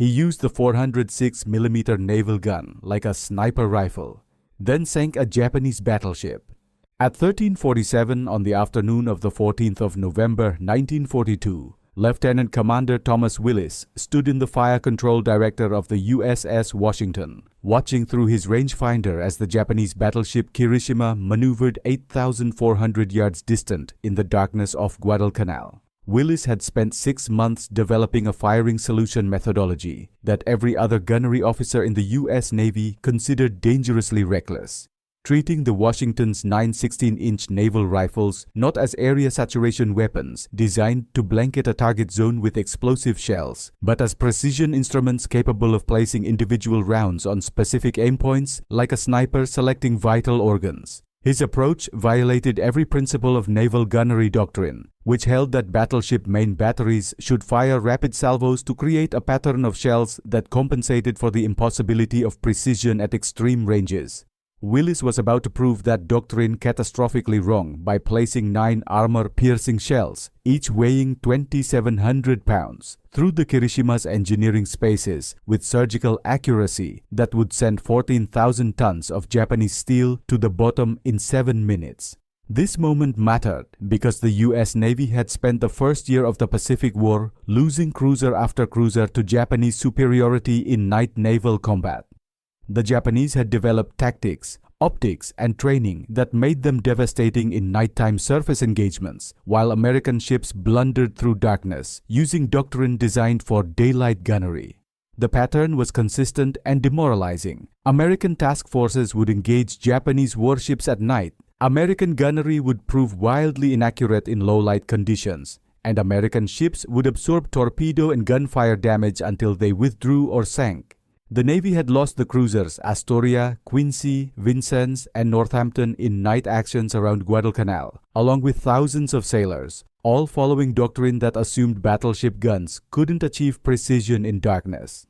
He used the 406mm naval gun like a sniper rifle, then sank a Japanese battleship. At 13:47 on the afternoon of the 14th of November 1942, Lieutenant Commander Thomas Willis stood in the fire control director of the USS Washington, watching through his rangefinder as the Japanese battleship Kirishima maneuvered 8,400 yards distant in the darkness off Guadalcanal. Willis had spent 6 months developing a firing solution methodology that every other gunnery officer in the U.S. Navy considered dangerously reckless, treating the Washington's 9/16-inch naval rifles not as area saturation weapons designed to blanket a target zone with explosive shells, but as precision instruments capable of placing individual rounds on specific aim points like a sniper selecting vital organs. His approach violated every principle of naval gunnery doctrine, which held that battleship main batteries should fire rapid salvos to create a pattern of shells that compensated for the impossibility of precision at extreme ranges. Willis was about to prove that doctrine catastrophically wrong by placing 9 armor-piercing shells, each weighing 2,700 pounds, through the Kirishima's engineering spaces with surgical accuracy that would send 14,000 tons of Japanese steel to the bottom in 7 minutes. This moment mattered because the U.S. Navy had spent the first year of the Pacific War losing cruiser after cruiser to Japanese superiority in night naval combat. The Japanese had developed tactics, optics, and training that made them devastating in nighttime surface engagements, while American ships blundered through darkness, using doctrine designed for daylight gunnery. The pattern was consistent and demoralizing. American task forces would engage Japanese warships at night. American gunnery would prove wildly inaccurate in low-light conditions, and American ships would absorb torpedo and gunfire damage until they withdrew or sank. The Navy had lost the cruisers Astoria, Quincy, Vincennes, and Northampton in night actions around Guadalcanal, along with thousands of sailors, all following doctrine that assumed battleship guns couldn't achieve precision in darkness.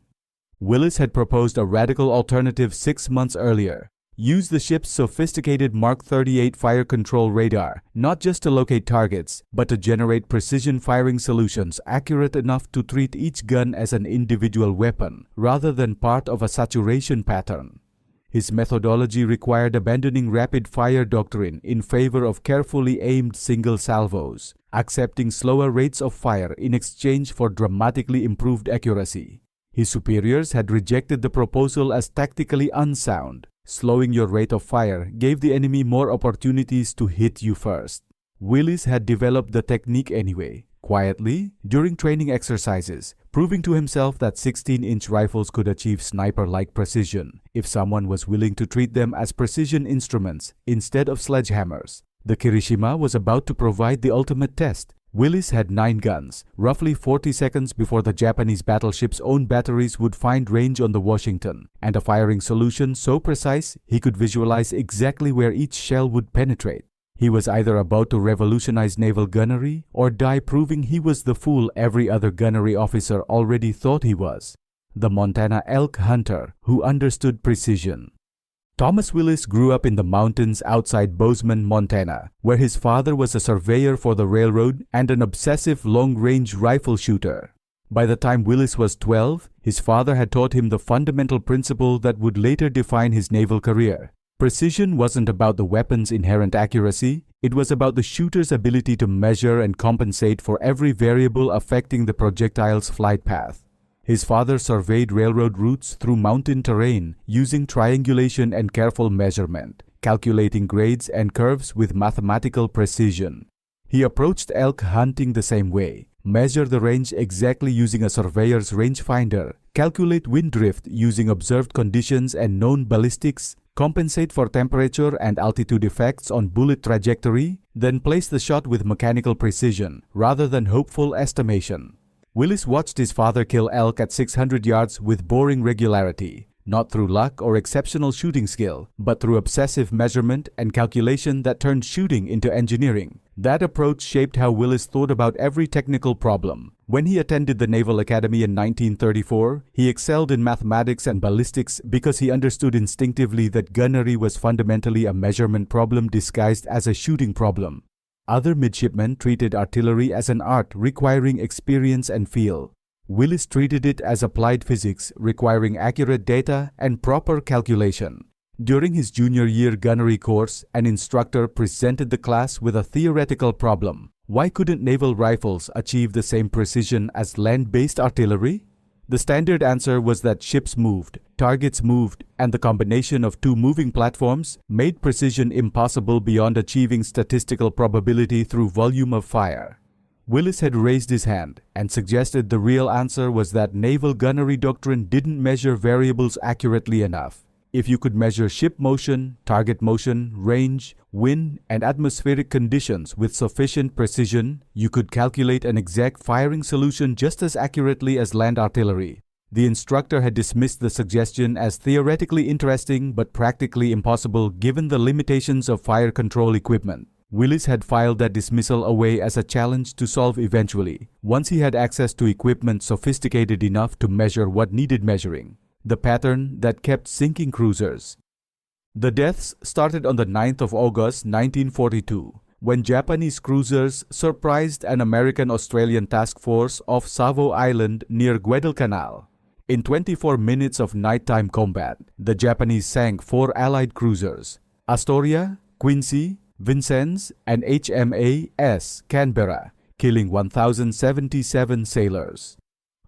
Willis had proposed a radical alternative 6 months earlier. Use the ship's sophisticated Mark 38 fire control radar, not just to locate targets, but to generate precision firing solutions accurate enough to treat each gun as an individual weapon, rather than part of a saturation pattern. His methodology required abandoning rapid fire doctrine in favor of carefully aimed single salvos, accepting slower rates of fire in exchange for dramatically improved accuracy. His superiors had rejected the proposal as tactically unsound. Slowing your rate of fire gave the enemy more opportunities to hit you first. Willis had developed the technique anyway, quietly, during training exercises, proving to himself that 16-inch rifles could achieve sniper-like precision if someone was willing to treat them as precision instruments instead of sledgehammers. The Kirishima was about to provide the ultimate test. Willis had 9 guns, roughly 40 seconds before the Japanese battleship's own batteries would find range on the Washington, and a firing solution so precise he could visualize exactly where each shell would penetrate. He was either about to revolutionize naval gunnery or die proving he was the fool every other gunnery officer already thought he was, the Montana elk hunter who understood precision. Thomas Willis grew up in the mountains outside Bozeman, Montana, where his father was a surveyor for the railroad and an obsessive long-range rifle shooter. By the time Willis was 12, his father had taught him the fundamental principle that would later define his naval career. Precision wasn't about the weapon's inherent accuracy, it was about the shooter's ability to measure and compensate for every variable affecting the projectile's flight path. His father surveyed railroad routes through mountain terrain using triangulation and careful measurement, calculating grades and curves with mathematical precision. He approached elk hunting the same way, measure the range exactly using a surveyor's rangefinder, calculate wind drift using observed conditions and known ballistics, compensate for temperature and altitude effects on bullet trajectory, then place the shot with mechanical precision rather than hopeful estimation. Willis watched his father kill elk at 600 yards with boring regularity, not through luck or exceptional shooting skill, but through obsessive measurement and calculation that turned shooting into engineering. That approach shaped how Willis thought about every technical problem. When he attended the Naval Academy in 1934, he excelled in mathematics and ballistics because he understood instinctively that gunnery was fundamentally a measurement problem disguised as a shooting problem. Other midshipmen treated artillery as an art requiring experience and feel. Willis treated it as applied physics requiring accurate data and proper calculation. During his junior year gunnery course, an instructor presented the class with a theoretical problem. Why couldn't naval rifles achieve the same precision as land-based artillery? The standard answer was that ships moved, targets moved, and the combination of two moving platforms made precision impossible beyond achieving statistical probability through volume of fire. Willis had raised his hand and suggested the real answer was that naval gunnery doctrine didn't measure variables accurately enough. If you could measure ship motion, target motion, range, wind, and atmospheric conditions with sufficient precision, you could calculate an exact firing solution just as accurately as land artillery. The instructor had dismissed the suggestion as theoretically interesting but practically impossible given the limitations of fire control equipment. Willis had filed that dismissal away as a challenge to solve eventually, once he had access to equipment sophisticated enough to measure what needed measuring. The pattern that kept sinking cruisers. The deaths started on the 9th of August 1942, when Japanese cruisers surprised an American-Australian task force off Savo Island near Guadalcanal. In 24 minutes of nighttime combat, the Japanese sank 4 Allied cruisers, Astoria, Quincy, Vincennes, and HMAS Canberra, killing 1,077 sailors.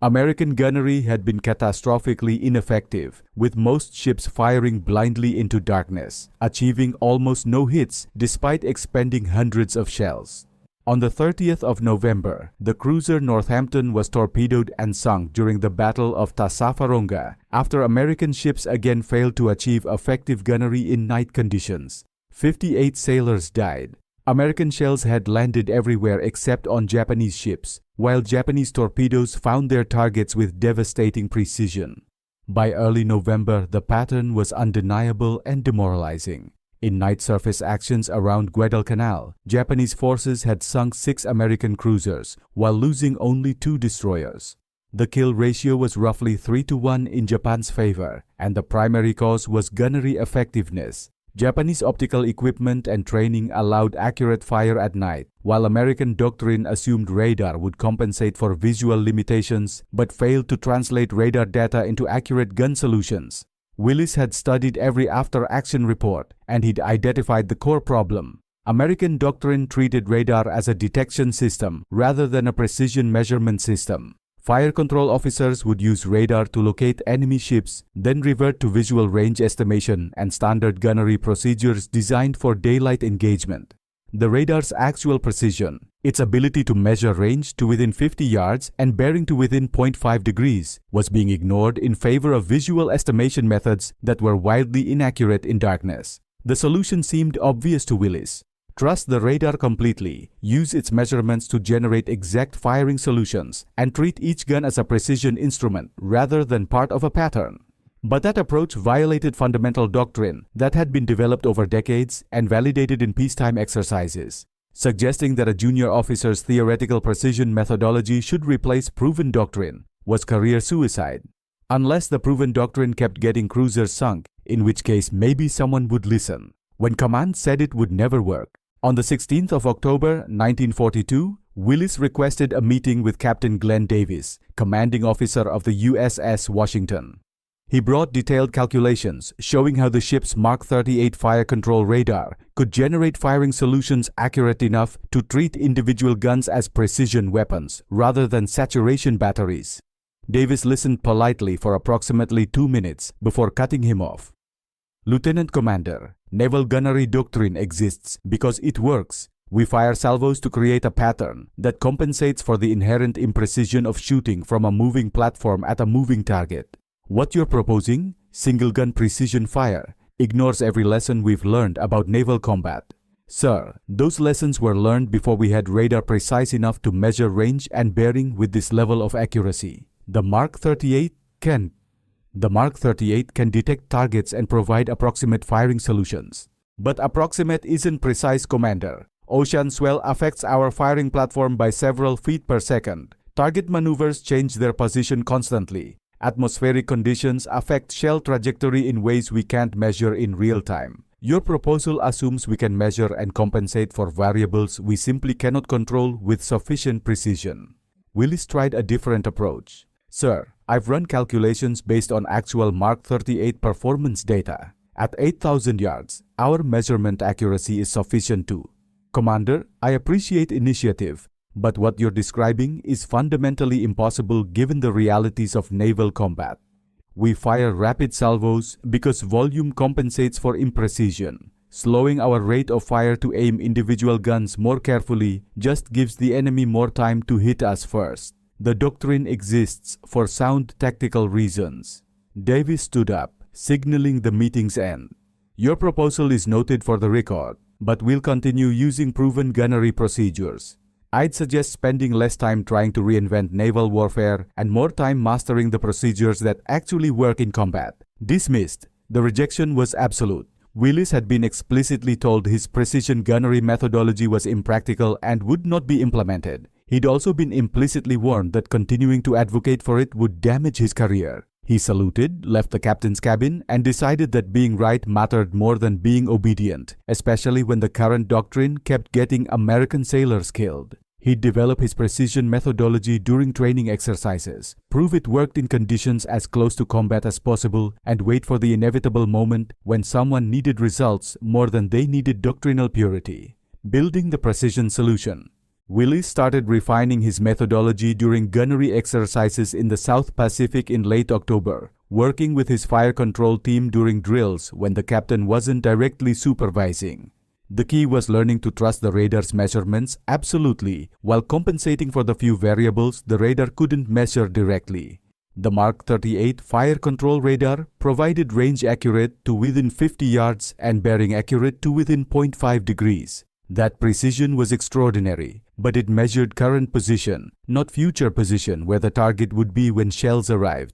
American gunnery had been catastrophically ineffective, with most ships firing blindly into darkness, achieving almost no hits despite expending hundreds of shells. On the 30th of November, the cruiser Northampton was torpedoed and sunk during the Battle of Tassafaronga after American ships again failed to achieve effective gunnery in night conditions. 58 sailors died. American shells had landed everywhere except on Japanese ships, while Japanese torpedoes found their targets with devastating precision. By early November, the pattern was undeniable and demoralizing. In night surface actions around Guadalcanal, Japanese forces had sunk 6 American cruisers, while losing only 2 destroyers. The kill ratio was roughly 3-1 in Japan's favor, and the primary cause was gunnery effectiveness. Japanese optical equipment and training allowed accurate fire at night, while American doctrine assumed radar would compensate for visual limitations but failed to translate radar data into accurate gun solutions. Willis had studied every after-action report, and he'd identified the core problem. American doctrine treated radar as a detection system rather than a precision measurement system. Fire control officers would use radar to locate enemy ships, then revert to visual range estimation and standard gunnery procedures designed for daylight engagement. The radar's actual precision, its ability to measure range to within 50 yards and bearing to within 0.5 degrees, was being ignored in favor of visual estimation methods that were wildly inaccurate in darkness. The solution seemed obvious to Willis. Trust the radar completely, use its measurements to generate exact firing solutions, and treat each gun as a precision instrument rather than part of a pattern. But that approach violated fundamental doctrine that had been developed over decades and validated in peacetime exercises. Suggesting that a junior officer's theoretical precision methodology should replace proven doctrine was career suicide. Unless the proven doctrine kept getting cruisers sunk, in which case maybe someone would listen. When command said it would never work. On the 16th of October 1942, Willis requested a meeting with Captain Glenn Davis, commanding officer of the USS Washington. He brought detailed calculations showing how the ship's Mark 38 fire control radar could generate firing solutions accurate enough to treat individual guns as precision weapons rather than saturation batteries. Davis listened politely for approximately 2 minutes before cutting him off. Lieutenant Commander, naval gunnery doctrine exists because it works. We fire salvos to create a pattern that compensates for the inherent imprecision of shooting from a moving platform at a moving target. What you're proposing, single-gun precision fire, ignores every lesson we've learned about naval combat. Sir, those lessons were learned before we had radar precise enough to measure range and bearing with this level of accuracy. The Mark 38 can detect targets and provide approximate firing solutions. But approximate isn't precise, Commander. Ocean swell affects our firing platform by several feet per second. Target maneuvers change their position constantly. Atmospheric conditions affect shell trajectory in ways we can't measure in real time. Your proposal assumes we can measure and compensate for variables we simply cannot control with sufficient precision. Willis tried a different approach. Sir, I've run calculations based on actual Mark 38 performance data. At 8,000 yards, our measurement accuracy is sufficient too. Commander, I appreciate initiative, but what you're describing is fundamentally impossible given the realities of naval combat. We fire rapid salvos because volume compensates for imprecision. Slowing our rate of fire to aim individual guns more carefully just gives the enemy more time to hit us first. The doctrine exists for sound tactical reasons. Davis stood up, signaling the meeting's end. Your proposal is noted for the record, but we'll continue using proven gunnery procedures. I'd suggest spending less time trying to reinvent naval warfare and more time mastering the procedures that actually work in combat. Dismissed. The rejection was absolute. Willis had been explicitly told his precision gunnery methodology was impractical and would not be implemented. He'd also been implicitly warned that continuing to advocate for it would damage his career. He saluted, left the captain's cabin, and decided that being right mattered more than being obedient, especially when the current doctrine kept getting American sailors killed. He'd develop his precision methodology during training exercises, prove it worked in conditions as close to combat as possible, and wait for the inevitable moment when someone needed results more than they needed doctrinal purity. Building the precision solution. Willis started refining his methodology during gunnery exercises in the South Pacific in late October, working with his fire control team during drills when the captain wasn't directly supervising. The key was learning to trust the radar's measurements absolutely, while compensating for the few variables the radar couldn't measure directly. The Mark 38 fire control radar provided range accurate to within 50 yards and bearing accurate to within 0.5 degrees. That precision was extraordinary, but it measured current position, not future position where the target would be when shells arrived.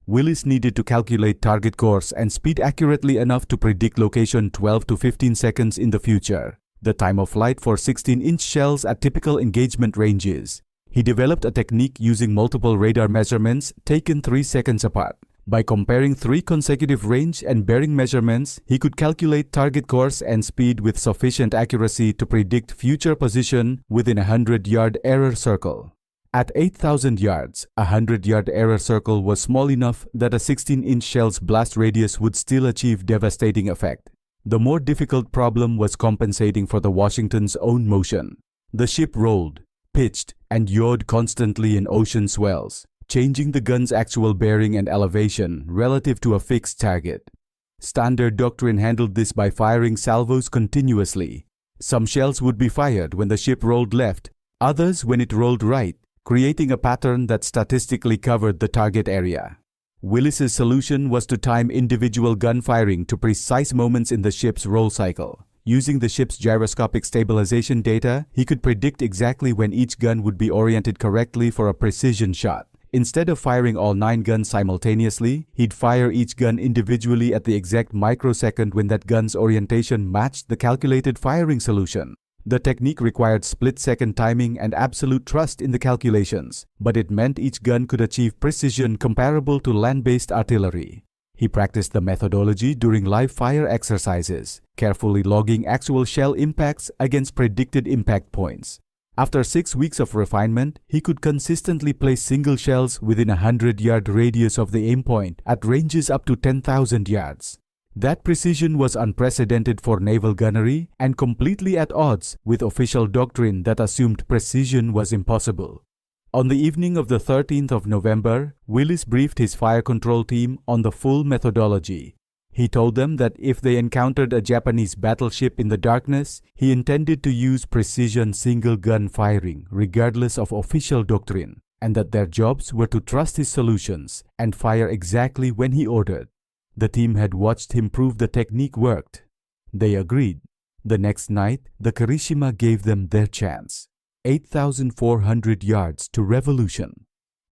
Willis needed to calculate target course and speed accurately enough to predict location 12 to 15 seconds in the future, the time of flight for 16-inch shells at typical engagement ranges. He developed a technique using multiple radar measurements taken 3 seconds apart. By comparing 3 consecutive range and bearing measurements, he could calculate target course and speed with sufficient accuracy to predict future position within a 100-yard error circle. At 8,000 yards, a 100-yard error circle was small enough that a 16-inch shell's blast radius would still achieve devastating effect. The more difficult problem was compensating for the Washington's own motion. The ship rolled, pitched, and yawed constantly in ocean swells, changing the gun's actual bearing and elevation relative to a fixed target. Standard doctrine handled this by firing salvos continuously. Some shells would be fired when the ship rolled left, others when it rolled right, creating a pattern that statistically covered the target area. Willis's solution was to time individual gun firing to precise moments in the ship's roll cycle. Using the ship's gyroscopic stabilization data, he could predict exactly when each gun would be oriented correctly for a precision shot. Instead of firing all 9 guns simultaneously, he'd fire each gun individually at the exact microsecond when that gun's orientation matched the calculated firing solution. The technique required split-second timing and absolute trust in the calculations, but it meant each gun could achieve precision comparable to land-based artillery. He practiced the methodology during live fire exercises, carefully logging actual shell impacts against predicted impact points. After 6 weeks of refinement, he could consistently place single shells within a 100-yard radius of the aim point at ranges up to 10,000 yards. That precision was unprecedented for naval gunnery and completely at odds with official doctrine that assumed precision was impossible. On the evening of the 13th of November, Willis briefed his fire control team on the full methodology. He told them that if they encountered a Japanese battleship in the darkness, he intended to use precision single-gun firing regardless of official doctrine, and that their jobs were to trust his solutions and fire exactly when he ordered. The team had watched him prove the technique worked. They agreed. The next night, the Kirishima gave them their chance. 8,400 yards to revolution.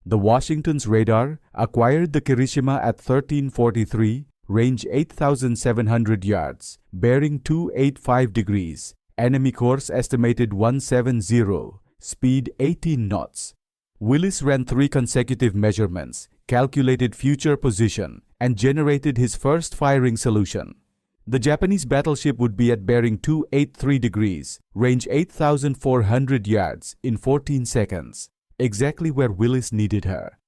The Washington's radar acquired the Kirishima at 1343, range 8,700 yards, bearing 285 degrees, enemy course estimated 170, speed 18 knots. Willis ran 3 consecutive measurements, calculated future position, and generated his first firing solution. The Japanese battleship would be at bearing 283 degrees, range 8,400 yards in 14 seconds, exactly where Willis needed her.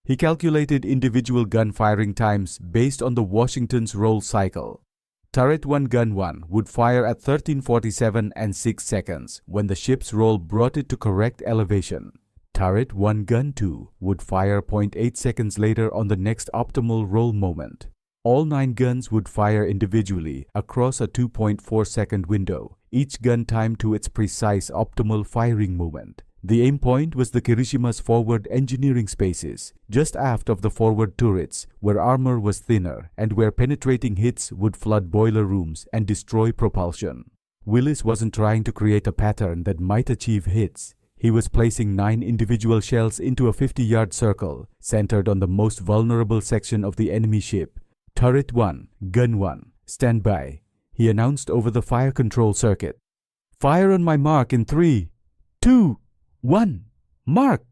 He calculated individual gun firing times based on the Washington's roll cycle. Turret 1 Gun 1 would fire at 13:47 and 6 seconds when the ship's roll brought it to correct elevation. Turret 1 Gun 2 would fire 0.8 seconds later on the next optimal roll moment. All 9 guns would fire individually across a 2.4-second window, each gun timed to its precise optimal firing moment. The aim point was the Kirishima's forward engineering spaces, just aft of the forward turrets, where armor was thinner and where penetrating hits would flood boiler rooms and destroy propulsion. Willis wasn't trying to create a pattern that might achieve hits. He was placing 9 individual shells into a 50-yard circle, centered on the most vulnerable section of the enemy ship. Turret 1, Gun 1, stand by, he announced over the fire control circuit. Fire on my mark in 3, 2, 1, mark!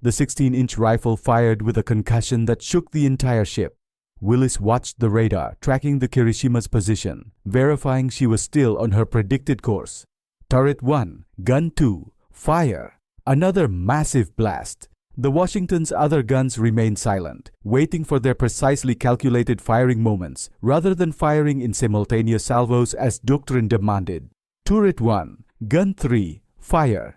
The 16-inch rifle fired with a concussion that shook the entire ship. Willis watched the radar, tracking the Kirishima's position, verifying she was still on her predicted course. Turret 1, Gun 2, fire! Another massive blast. The Washington's other guns remained silent, waiting for their precisely calculated firing moments, rather than firing in simultaneous salvos as doctrine demanded. Turret 1, Gun 3, fire!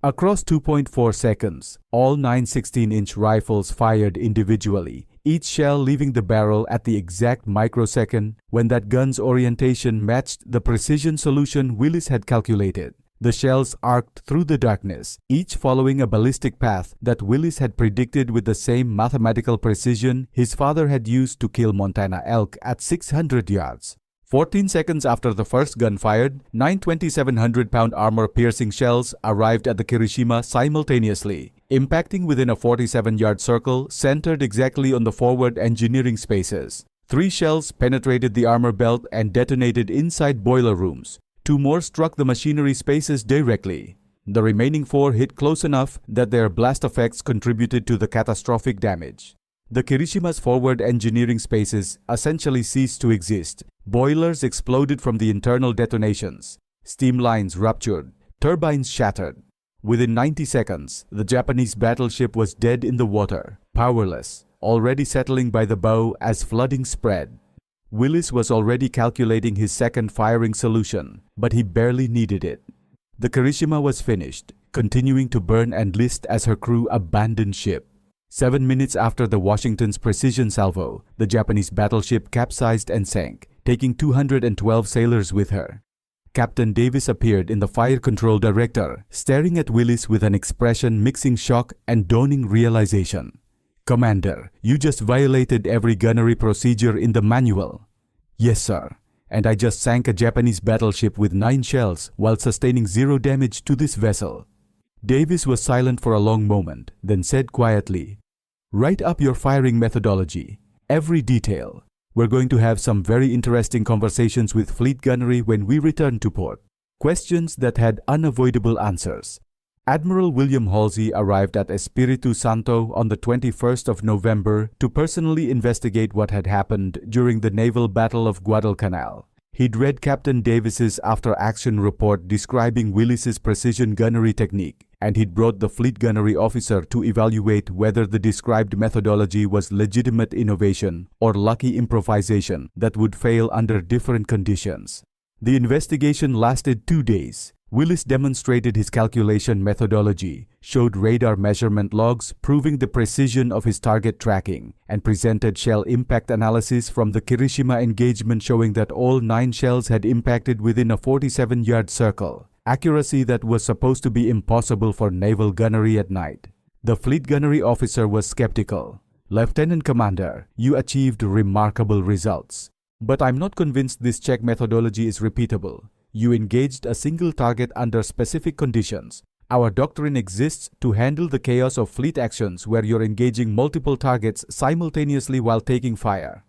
Across 2.4 seconds, all 9 16-inch rifles fired individually, each shell leaving the barrel at the exact microsecond when that gun's orientation matched the precision solution Willis had calculated. The shells arced through the darkness, each following a ballistic path that Willis had predicted with the same mathematical precision his father had used to kill Montana elk at 600 yards. 14 seconds after the first gun fired, 9 2,700-pound armor-piercing shells arrived at the Kirishima simultaneously, impacting within a 47-yard circle centered exactly on the forward engineering spaces. 3 shells penetrated the armor belt and detonated inside boiler rooms. 2 more struck the machinery spaces directly. The remaining 4 hit close enough that their blast effects contributed to the catastrophic damage. The Kirishima's forward engineering spaces essentially ceased to exist. Boilers exploded from the internal detonations. Steam lines ruptured. Turbines shattered. Within 90 seconds, the Japanese battleship was dead in the water, powerless, already settling by the bow as flooding spread. Willis was already calculating his second firing solution, but he barely needed it. The Kirishima was finished, continuing to burn and list as her crew abandoned ship. 7 minutes after the Washington's precision salvo, the Japanese battleship capsized and sank, taking 212 sailors with her. Captain Davis appeared in the fire control director, staring at Willis with an expression mixing shock and dawning realization. "Commander, you just violated every gunnery procedure in the manual." "Yes, sir. And I just sank a Japanese battleship with 9 shells while sustaining 0 damage to this vessel." Davis was silent for a long moment, then said quietly, "Write up your firing methodology, every detail. We're going to have some very interesting conversations with Fleet Gunnery when we return to port." Questions that had unavoidable answers. Admiral William Halsey arrived at Espiritu Santo on the 21st of November to personally investigate what had happened during the naval battle of Guadalcanal. He'd read Captain Davis's after-action report describing Willis's precision gunnery technique, and he'd brought the fleet gunnery officer to evaluate whether the described methodology was legitimate innovation or lucky improvisation that would fail under different conditions. The investigation lasted 2 days. Willis demonstrated his calculation methodology, showed radar measurement logs proving the precision of his target tracking, and presented shell impact analysis from the Kirishima engagement showing that all 9 shells had impacted within a 47-yard circle, accuracy that was supposed to be impossible for naval gunnery at night. The fleet gunnery officer was skeptical. "Lieutenant Commander, you achieved remarkable results. But I'm not convinced this check methodology is repeatable. You engaged a single target under specific conditions. Our doctrine exists to handle the chaos of fleet actions where you're engaging multiple targets simultaneously while taking fire."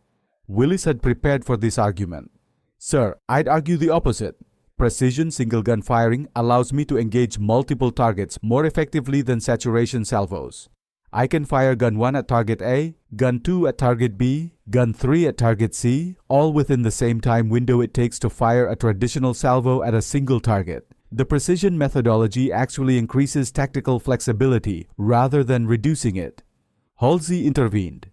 Willis had prepared for this argument. "Sir, I'd argue the opposite. Precision single-gun firing allows me to engage multiple targets more effectively than saturation salvos. I can fire Gun 1 at target A, Gun 2 at target B, Gun 3 at target C, all within the same time window it takes to fire a traditional salvo at a single target. The precision methodology actually increases tactical flexibility rather than reducing it." Halsey intervened.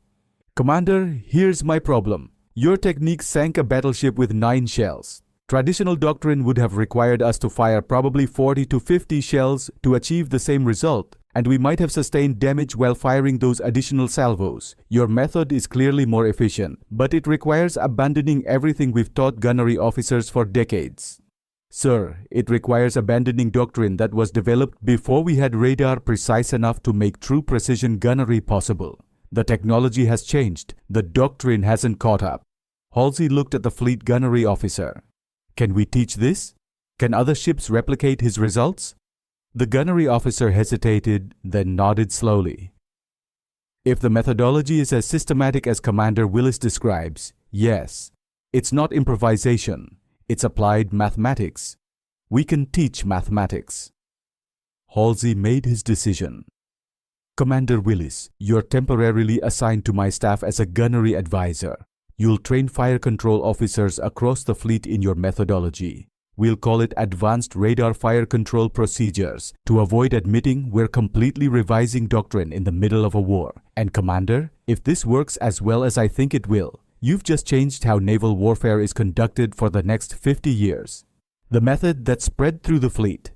"Commander, here's my problem. Your technique sank a battleship with 9 shells. Traditional doctrine would have required us to fire probably 40 to 50 shells to achieve the same result, and we might have sustained damage while firing those additional salvos. Your method is clearly more efficient, but it requires abandoning everything we've taught gunnery officers for decades." "Sir, it requires abandoning doctrine that was developed before we had radar precise enough to make true precision gunnery possible. The technology has changed. The doctrine hasn't caught up." Halsey looked at the fleet gunnery officer. "Can we teach this? Can other ships replicate his results?" The gunnery officer hesitated, then nodded slowly. "If the methodology is as systematic as Commander Willis describes, yes. It's not improvisation. It's applied mathematics. We can teach mathematics." Halsey made his decision. "Commander Willis, you're temporarily assigned to my staff as a gunnery advisor. You'll train fire control officers across the fleet in your methodology. We'll call it Advanced Radar Fire Control Procedures to avoid admitting we're completely revising doctrine in the middle of a war. And Commander, if this works as well as I think it will, you've just changed how naval warfare is conducted for the next 50 years. The method that spread through the fleet."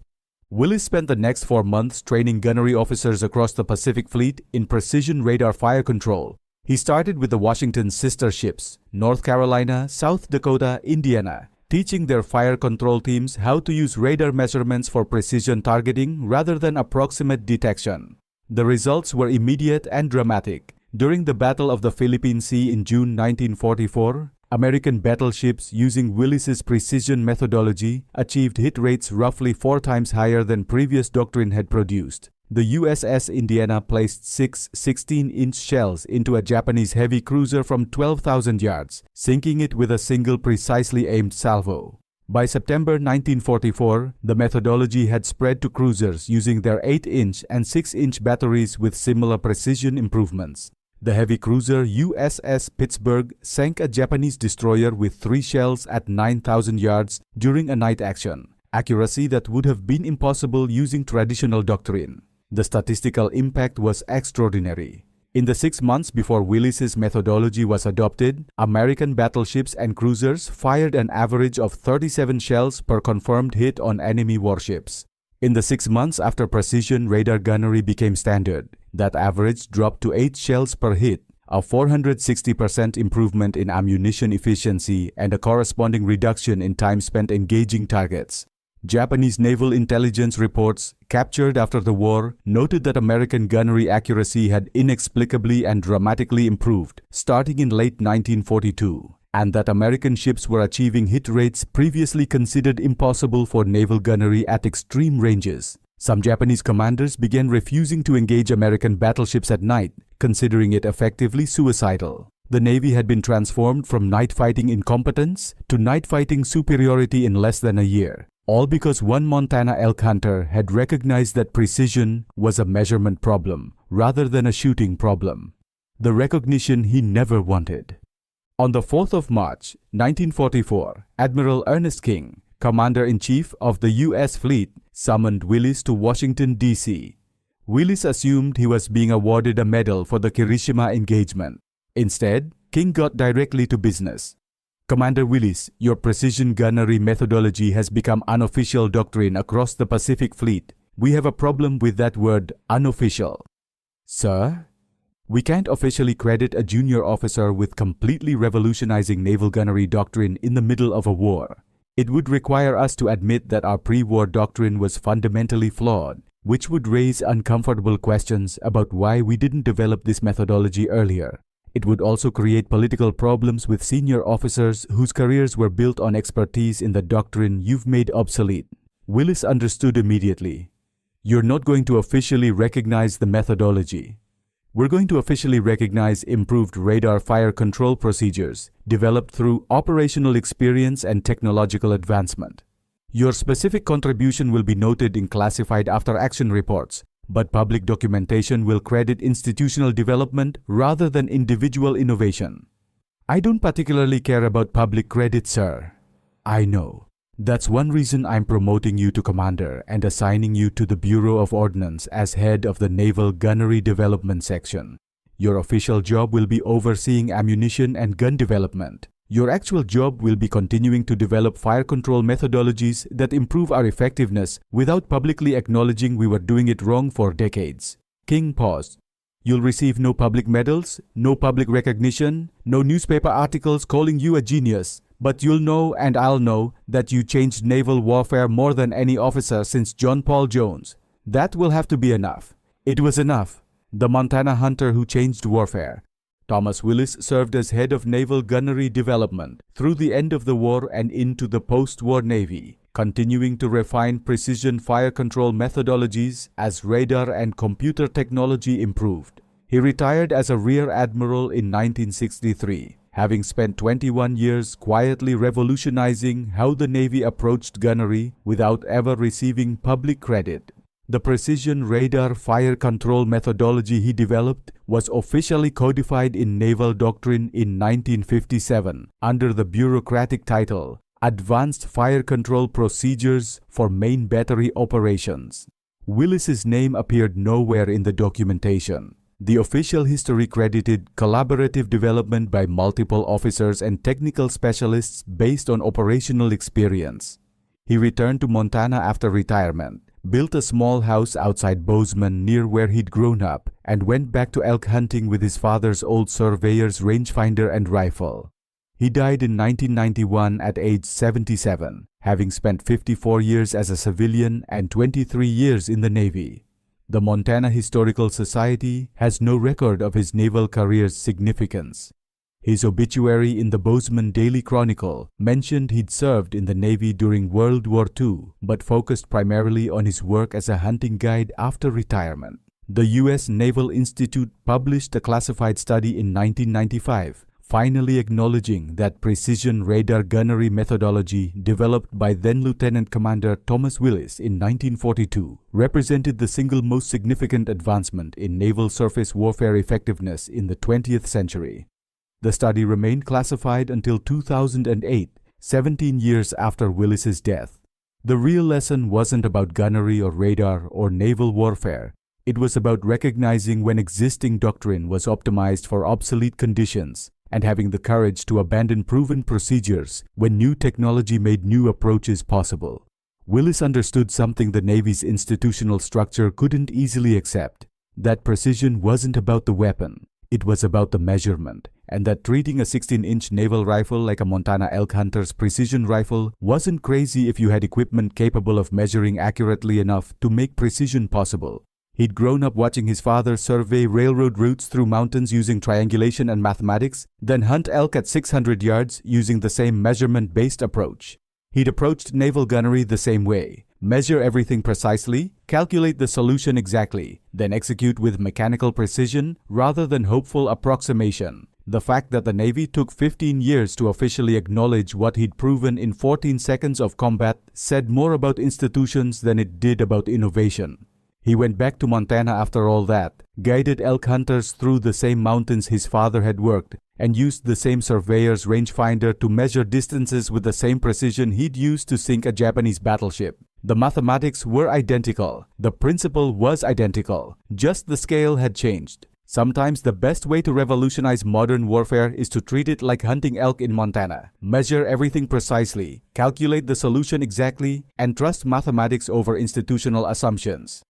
Willis spent the next 4 months training gunnery officers across the Pacific Fleet in precision radar fire control. He started with the Washington's sister ships, North Carolina, South Dakota, Indiana, teaching their fire control teams how to use radar measurements for precision targeting rather than approximate detection. The results were immediate and dramatic. During the Battle of the Philippine Sea in June 1944, American battleships using Willis's precision methodology achieved hit rates roughly 4 times higher than previous doctrine had produced. The USS Indiana placed 6 16-inch shells into a Japanese heavy cruiser from 12,000 yards, sinking it with a single precisely aimed salvo. By September 1944, the methodology had spread to cruisers using their 8-inch and 6-inch batteries with similar precision improvements. The heavy cruiser USS Pittsburgh sank a Japanese destroyer with 3 shells at 9,000 yards during a night action, accuracy that would have been impossible using traditional doctrine. The statistical impact was extraordinary. In the 6 months before Willis's methodology was adopted, American battleships and cruisers fired an average of 37 shells per confirmed hit on enemy warships. In the 6 months after precision radar gunnery became standard, that average dropped to 8 shells per hit, a 460% improvement in ammunition efficiency and a corresponding reduction in time spent engaging targets. Japanese naval intelligence reports, captured after the war, noted that American gunnery accuracy had inexplicably and dramatically improved starting in late 1942, and that American ships were achieving hit rates previously considered impossible for naval gunnery at extreme ranges. Some Japanese commanders began refusing to engage American battleships at night, considering it effectively suicidal. The Navy had been transformed from night fighting incompetence to night fighting superiority in less than a year. All because one Montana elk hunter had recognized that precision was a measurement problem rather than a shooting problem. The recognition he never wanted. On the 4th of March, 1944, Admiral Ernest King, Commander-in-Chief of the U.S. Fleet, summoned Willis to Washington, D.C. Willis assumed he was being awarded a medal for the Kirishima engagement. Instead, King got directly to business. "Commander Willis, your precision gunnery methodology has become unofficial doctrine across the Pacific Fleet. We have a problem with that word, unofficial." "Sir?" "We can't officially credit a junior officer with completely revolutionizing naval gunnery doctrine in the middle of a war. It would require us to admit that our pre-war doctrine was fundamentally flawed, which would raise uncomfortable questions about why we didn't develop this methodology earlier. It would also create political problems with senior officers whose careers were built on expertise in the doctrine you've made obsolete." Willis understood immediately. "You're not going to officially recognize the methodology. We're going to officially recognize improved radar fire control procedures developed through operational experience and technological advancement. Your specific contribution will be noted in classified after-action reports, but public documentation will credit institutional development rather than individual innovation." "I don't particularly care about public credit, sir." "I know. That's one reason I'm promoting you to commander and assigning you to the Bureau of Ordnance as head of the Naval Gunnery Development Section. Your official job will be overseeing ammunition and gun development. Your actual job will be continuing to develop fire control methodologies that improve our effectiveness without publicly acknowledging we were doing it wrong for decades. King paused. You'll receive no public medals, no public recognition, no newspaper articles calling you a genius, but you'll know and I'll know that you changed naval warfare more than any officer since John Paul Jones. That will have to be enough. It was enough. The Montana hunter who changed warfare. Thomas Willis served as head of naval gunnery development through the end of the war and into the post-war Navy, continuing to refine precision fire control methodologies as radar and computer technology improved. He retired as a rear admiral in 1963, having spent 21 years quietly revolutionizing how the Navy approached gunnery without ever receiving public credit. The precision radar fire control methodology he developed was officially codified in naval doctrine in 1957 under the bureaucratic title Advanced Fire Control Procedures for Main Battery Operations. Willis's name appeared nowhere in the documentation. The official history credited collaborative development by multiple officers and technical specialists based on operational experience. He returned to Montana after retirement, built a small house outside Bozeman near where he'd grown up, and went back to elk hunting with his father's old surveyor's rangefinder and rifle. He died in 1991 at age 77, having spent 54 years as a civilian and 23 years in the Navy. The Montana Historical Society has no record of his naval career's significance. His obituary in the Bozeman Daily Chronicle mentioned he'd served in the Navy during World War II, but focused primarily on his work as a hunting guide after retirement. The U.S. Naval Institute published a classified study in 1995, finally acknowledging that precision radar gunnery methodology developed by then-Lieutenant Commander Thomas Willis in 1942 represented the single most significant advancement in naval surface warfare effectiveness in the 20th century. The study remained classified until 2008, 17 years after Willis's death. The real lesson wasn't about gunnery or radar or naval warfare. It was about recognizing when existing doctrine was optimized for obsolete conditions and having the courage to abandon proven procedures when new technology made new approaches possible. Willis understood something the Navy's institutional structure couldn't easily accept: that precision wasn't about the weapon, it was about the measurement, and that treating a 16-inch naval rifle like a Montana elk hunter's precision rifle wasn't crazy if you had equipment capable of measuring accurately enough to make precision possible. He'd grown up watching his father survey railroad routes through mountains using triangulation and mathematics, then hunt elk at 600 yards using the same measurement-based approach. He'd approached naval gunnery the same way: measure everything precisely, calculate the solution exactly, then execute with mechanical precision rather than hopeful approximation. The fact that the Navy took 15 years to officially acknowledge what he'd proven in 14 seconds of combat said more about institutions than it did about innovation. He went back to Montana after all that, guided elk hunters through the same mountains his father had worked, and used the same surveyor's rangefinder to measure distances with the same precision he'd used to sink a Japanese battleship. The mathematics were identical. The principle was identical. Just the scale had changed. Sometimes the best way to revolutionize modern warfare is to treat it like hunting elk in Montana. Measure everything precisely, calculate the solution exactly, and trust mathematics over institutional assumptions.